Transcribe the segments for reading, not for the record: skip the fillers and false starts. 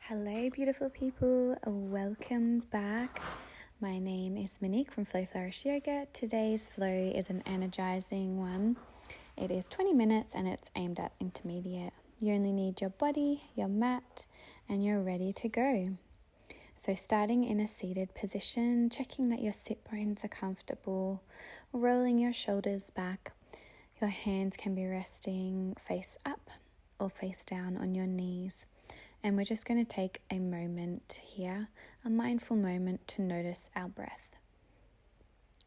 Hello beautiful people, welcome back. My name is Monique from Flourish Yoga. Today's flow is an energizing one. It is 20 minutes and it's aimed at intermediate. You only need your body, your mat, and you're ready to go. So starting in a seated position, checking that your sit bones are comfortable, rolling your shoulders back. Your hands can be resting face up or face down on your knees. And we're just going to take a moment here, a mindful moment to notice our breath.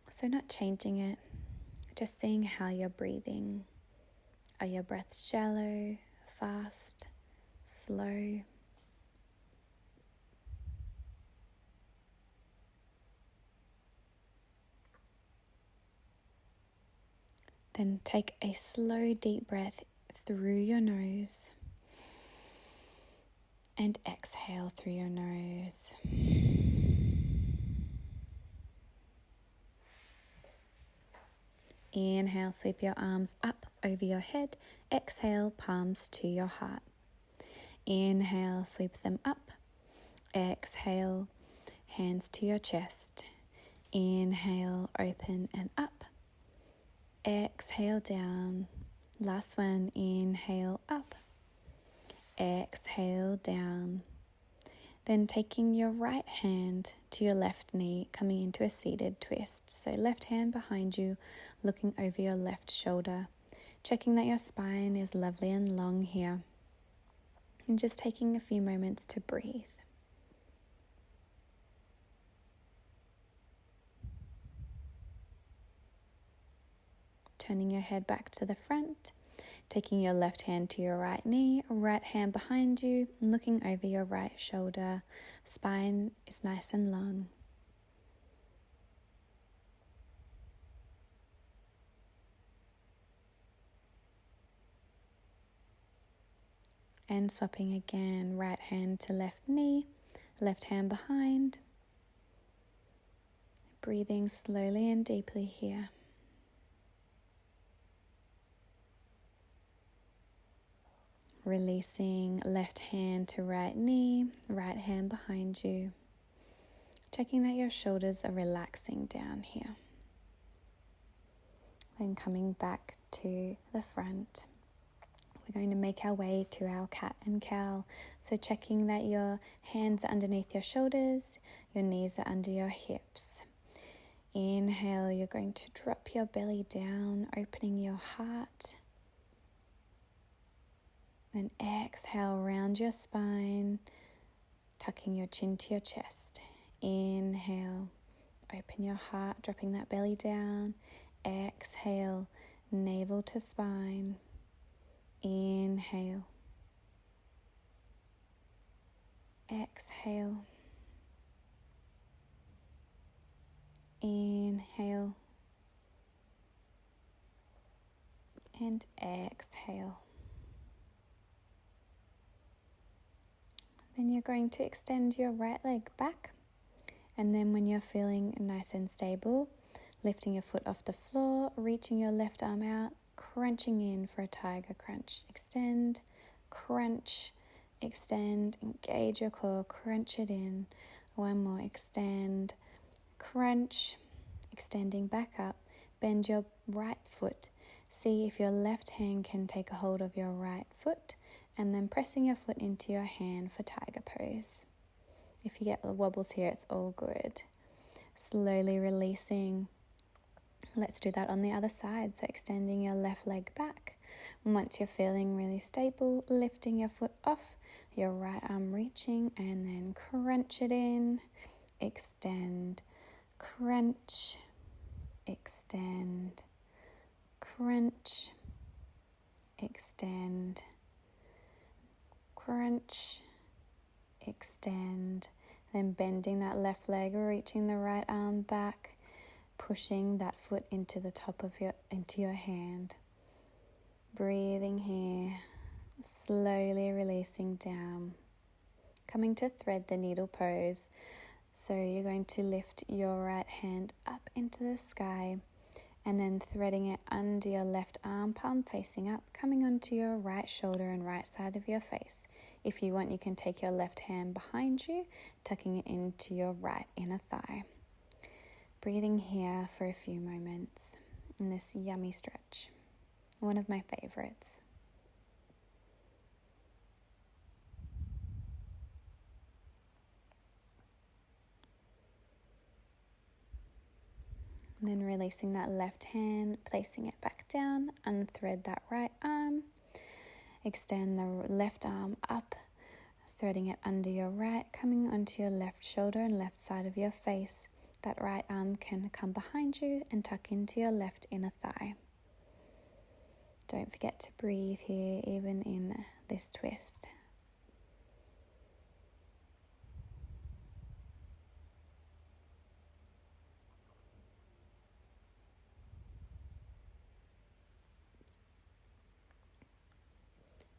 So not changing it, just seeing how you're breathing. Are your breaths shallow, fast, slow? Then take a slow, deep breath through your nose. And exhale through your nose. Inhale, sweep your arms up over your head. Exhale, palms to your heart. Inhale, sweep them up. Exhale, hands to your chest. Inhale, open and up. Exhale, down. Last one, inhale, up. Exhale, down. Then taking your right hand to your left knee, coming into a seated twist. So left hand behind you, looking over your left shoulder. Checking that your spine is lovely and long here. And just taking a few moments to breathe. Turning your head back to the front. Taking your left hand to your right knee, right hand behind you, looking over your right shoulder. Spine is nice and long. And swapping again, right hand to left knee, left hand behind. Breathing slowly and deeply here. Releasing left hand to right knee, right hand behind you. Checking that your shoulders are relaxing down here. Then coming back to the front. We're going to make our way to our cat and cow. So checking that your hands are underneath your shoulders, your knees are under your hips. Inhale, you're going to drop your belly down, opening your heart. Then exhale, round your spine, tucking your chin to your chest. Inhale, open your heart, dropping that belly down. Exhale, navel to spine. Inhale. Exhale. Inhale. And exhale. Then you're going to extend your right leg back, and then when you're feeling nice and stable, lifting your foot off the floor, reaching your left arm out, crunching in for a tiger crunch. Extend, crunch, extend, engage your core, crunch it in. One more, extend, crunch, extending back up, bend your right foot. See if your left hand can take a hold of your right foot, and then pressing your foot into your hand for tiger pose. If you get the wobbles here, it's all good. Slowly releasing. Let's do that on the other side. So extending your left leg back. Once you're feeling really stable, lifting your foot off, your right arm reaching, and then crunch it in. Extend, crunch, extend, crunch, extend, crunch, extend, then bending that left leg, reaching the right arm back, pushing that foot into your hand. Breathing here, slowly releasing down. Coming to thread the needle pose. So you're going to lift your right hand up into the sky And then threading it under your left arm, palm facing up, coming onto your right shoulder and right side of your face. If you want, you can take your left hand behind you, tucking it into your right inner thigh. Breathing here for a few moments in this yummy stretch. One of my favorites. And then releasing that left hand, placing it back down, unthread that right arm, extend the left arm up, threading it under your right, coming onto your left shoulder and left side of your face. That right arm can come behind you and tuck into your left inner thigh. Don't forget to breathe here, even in this twist.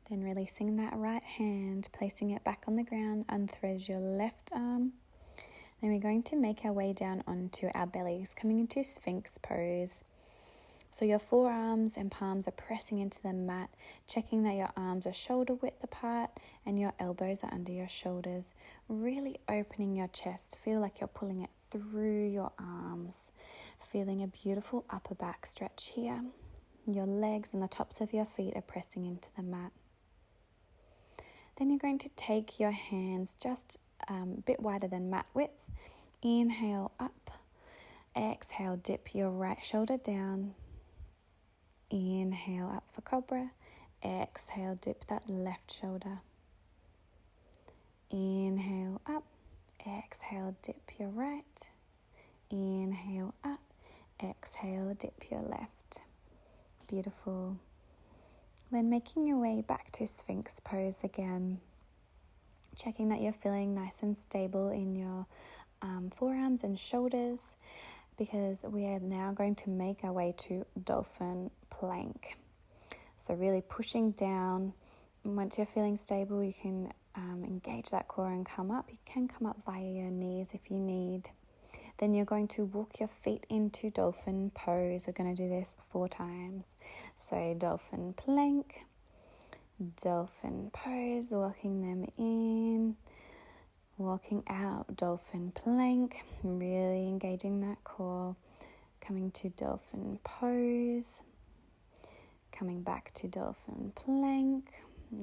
Then releasing that right hand, placing it back on the ground, unthread your left arm. Then we're going to make our way down onto our bellies, coming into Sphinx pose. So your forearms and palms are pressing into the mat, checking that your arms are shoulder width apart and your elbows are under your shoulders. Really opening your chest. Feel like you're pulling it through your arms. Feeling a beautiful upper back stretch here. Your legs and the tops of your feet are pressing into the mat. Then you're going to take your hands just a bit wider than mat width. Inhale up. Exhale, dip your right shoulder down. Inhale up for cobra. Exhale, dip that left shoulder. Inhale up. Exhale, dip your right. Inhale up. Exhale, dip your left. Beautiful. Then making your way back to Sphinx pose again. Checking that you're feeling nice and stable in your forearms and shoulders, because we are now going to make our way to dolphin plank. So really pushing down. Once you're feeling stable, you can engage that core and come up. You can come up via your knees if you need. Then you're going to walk your feet into dolphin pose. We're going to do this 4 times. So dolphin plank, dolphin pose, walking them in, walking out, dolphin plank, really engaging that core, coming to dolphin pose, coming back to dolphin plank,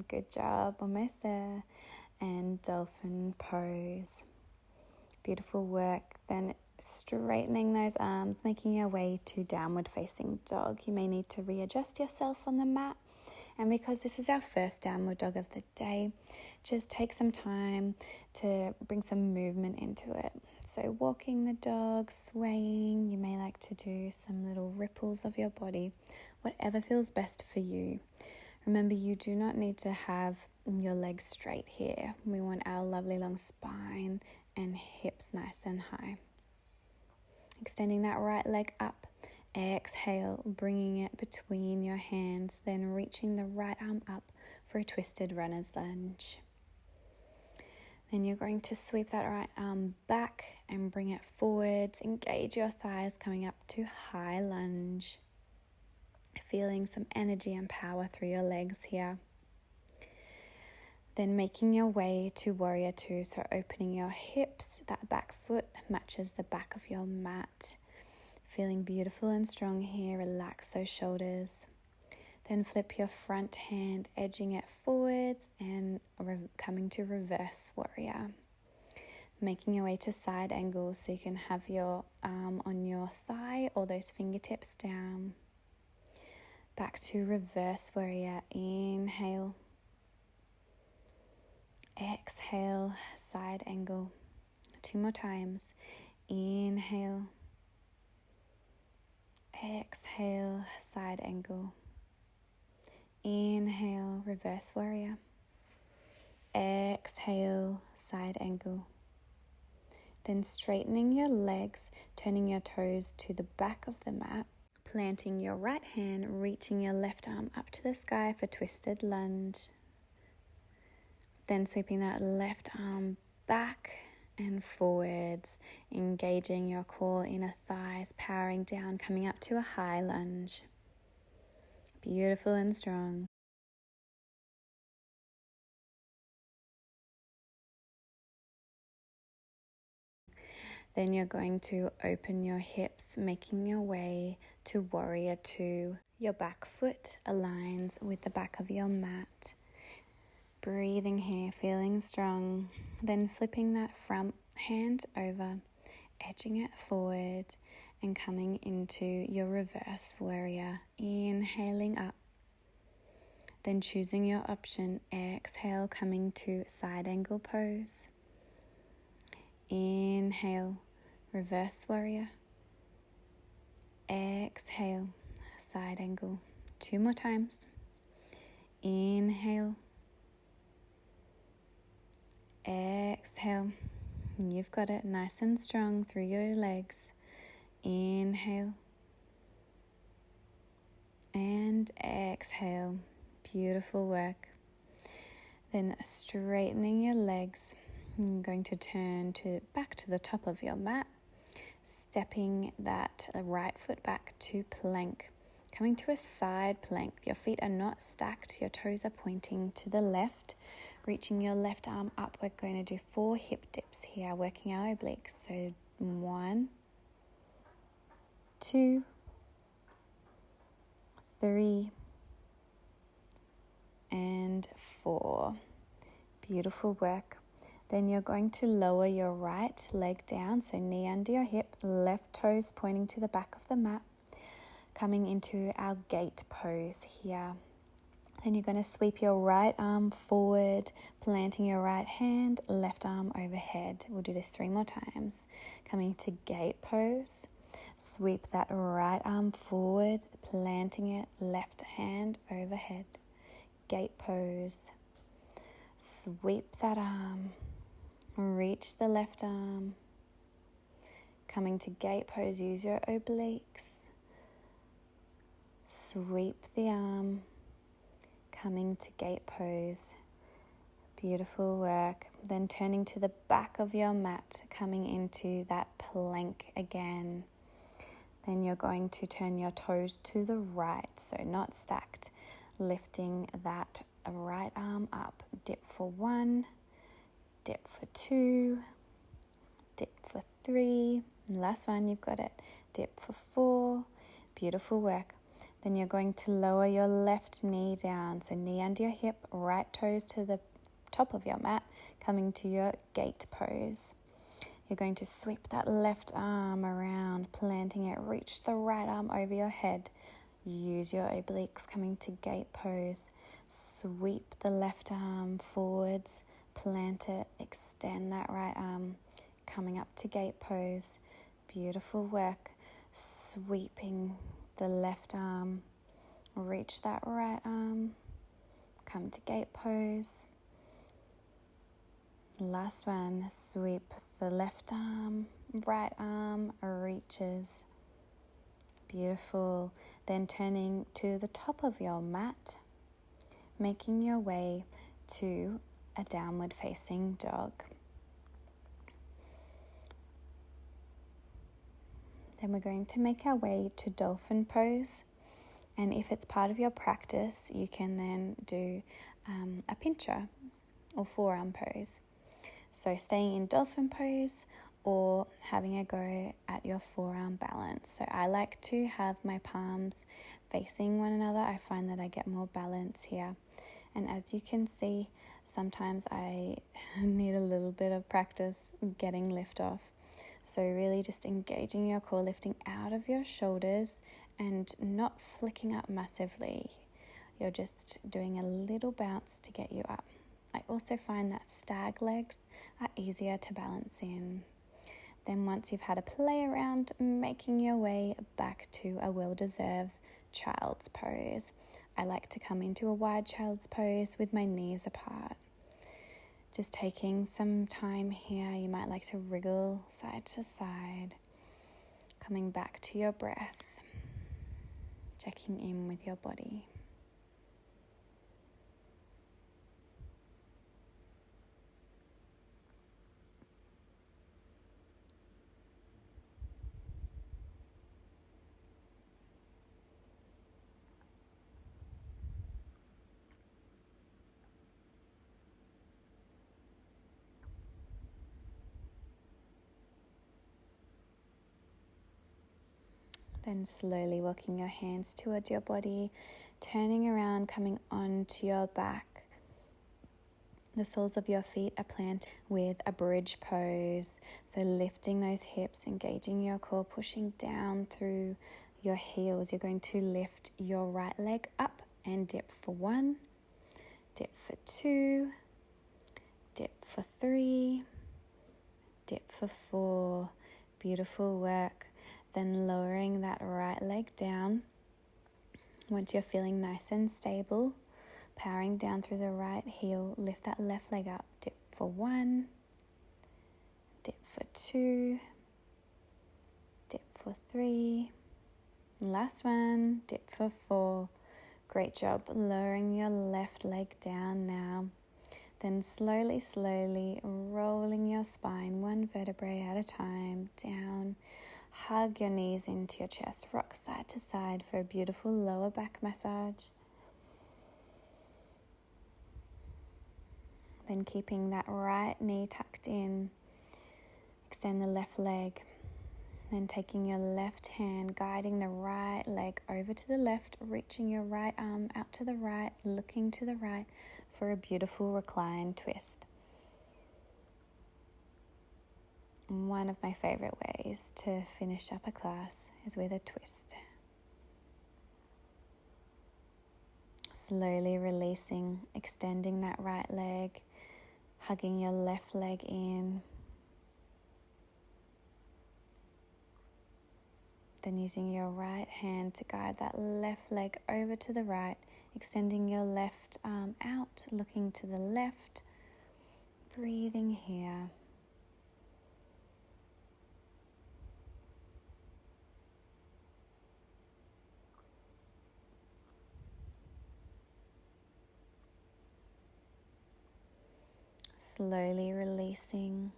good job, almost there, and dolphin pose. Beautiful work. Then straightening those arms, making your way to downward facing dog. You may need to readjust yourself on the mat. And because this is our first downward dog of the day, just take some time to bring some movement into it. So walking the dog, swaying, you may like to do some little ripples of your body, whatever feels best for you. Remember, you do not need to have your legs straight here. We want our lovely long spine and hips nice and high. Extending that right leg up. Exhale, bringing it between your hands, then reaching the right arm up for a twisted runner's lunge. Then you're going to sweep that right arm back and bring it forwards. Engage your thighs, coming up to high lunge. Feeling some energy and power through your legs here. Then making your way to warrior 2, so opening your hips, that back foot matches the back of your mat. Feeling beautiful and strong here, relax those shoulders. Then flip your front hand, edging it forwards and coming to reverse warrior. Making your way to side angle, so you can have your arm on your thigh or those fingertips down. Back to reverse warrior, inhale. Exhale, side angle. 2 more times. Inhale. Exhale, side angle. Inhale, reverse warrior. Exhale, side angle. Then straightening your legs, turning your toes to the back of the mat. Planting your right hand, reaching your left arm up to the sky for twisted lunge. Then sweeping that left arm back and forwards, engaging your core inner thighs, powering down, coming up to a high lunge. Beautiful and strong. Then you're going to open your hips, making your way to warrior two. Your back foot aligns with the back of your mat. Breathing here, feeling strong. Then flipping that front hand over, edging it forward and coming into your reverse warrior. Inhaling up. Then choosing your option, exhale, coming to side angle pose. Inhale, reverse warrior. Exhale, side angle. 2 more times. Inhale. Exhale. You've got it, nice and strong through your legs. Inhale. And exhale. Beautiful work. Then straightening your legs. You're going to turn back to the top of your mat, stepping that right foot back to plank, coming to a side plank. Your feet are not stacked, your toes are pointing to the left, reaching your left arm up. We're going to do 4 hip dips here, working our obliques. So 1, 2, 3, and 4. Beautiful work. Then you're going to lower your right leg down, so knee under your hip, left toes pointing to the back of the mat, coming into our gate pose here. Then you're going to sweep your right arm forward, planting your right hand, left arm overhead. We'll do this 3 more times. Coming to gate pose, sweep that right arm forward, planting it, left hand overhead. Gate pose, sweep that arm. Reach the left arm. Coming to gate pose, use your obliques. Sweep the arm. Coming to gate pose. Beautiful work. Then turning to the back of your mat, coming into that plank again. Then you're going to turn your toes to the right, so not stacked. Lifting that right arm up. Dip for 1. Dip for 2, dip for 3, and last one, you've got it. Dip for 4, beautiful work. Then you're going to lower your left knee down, so knee under your hip, right toes to the top of your mat, coming to your gate pose. You're going to sweep that left arm around, planting it, reach the right arm over your head. Use your obliques, coming to gate pose. Sweep the left arm forwards, plant it, extend that right arm, coming up to gate pose. Beautiful work. Sweeping the left arm, reach that right arm, come to gate pose. Last one, sweep the left arm, right arm reaches. Beautiful. Then turning to the top of your mat, making your way to a downward facing dog. Then we're going to make our way to dolphin pose, and if it's part of your practice, you can then do a pincher or forearm pose. So staying in dolphin pose or having a go at your forearm balance. So I like to have my palms facing one another. I find that I get more balance here. And as you can see, sometimes I need a little bit of practice getting lift off. So really just engaging your core, lifting out of your shoulders and not flicking up massively. You're just doing a little bounce to get you up. I also find that stag legs are easier to balance in. Then once you've had a play around, making your way back to a well-deserved child's pose. I like to come into a wide child's pose with my knees apart. Just taking some time here. You might like to wriggle side to side. Coming back to your breath. Checking in with your body. Then slowly walking your hands towards your body, turning around, coming onto your back. The soles of your feet are planted with a bridge pose. So lifting those hips, engaging your core, pushing down through your heels. You're going to lift your right leg up and dip for 1, dip for 2, dip for 3, dip for 4. Beautiful work. Then lowering that right leg down. Once you're feeling nice and stable, powering down through the right heel, lift that left leg up. Dip for 1, dip for 2, dip for 3. Last one, dip for 4. Great job. Lowering your left leg down now. Then slowly rolling your spine 1 vertebrae at a time down. Hug your knees into your chest. Rock side to side for a beautiful lower back massage. Then keeping that right knee tucked in. Extend the left leg. Then taking your left hand, guiding the right leg over to the left, reaching your right arm out to the right, looking to the right for a beautiful recline twist. One of my favorite ways to finish up a class is with a twist. Slowly releasing, extending that right leg, hugging your left leg in. Then using your right hand to guide that left leg over to the right, extending your left arm out, looking to the left, breathing here. Slowly releasing,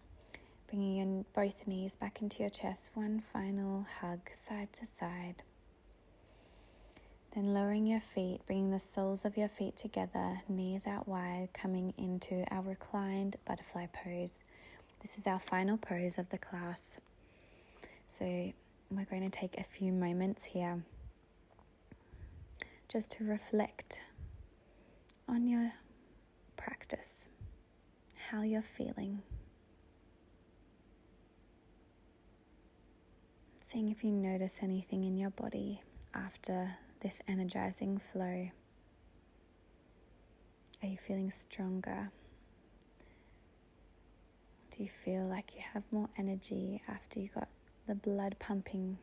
bringing in both knees back into your chest. One final hug, side to side. Then lowering your feet, bringing the soles of your feet together, knees out wide, coming into our reclined butterfly pose. This is our final pose of the class. So we're going to take a few moments here just to reflect on your practice, how you're feeling. Seeing if you notice anything in your body after this energizing flow. Are you feeling stronger? Do you feel like you have more energy after you got the blood pumping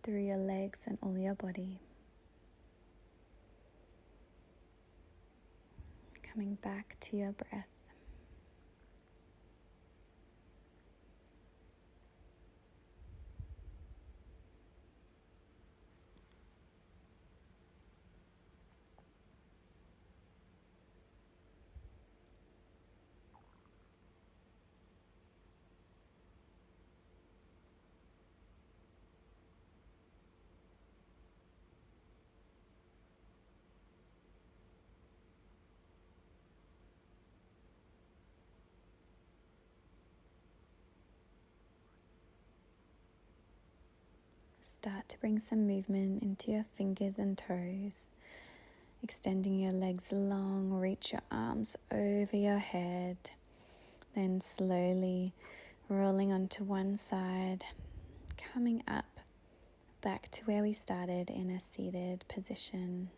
through your legs and all your body? Coming back to your breath. Start to bring some movement into your fingers and toes. Extending your legs long, reach your arms over your head. Then slowly rolling onto one side, coming up back to where we started in a seated position.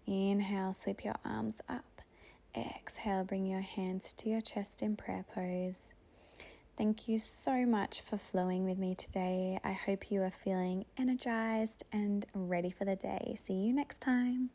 Inhale, sweep your arms up. Exhale, bring your hands to your chest in prayer pose. Thank you so much for flowing with me today. I hope you are feeling energized and ready for the day. See you next time.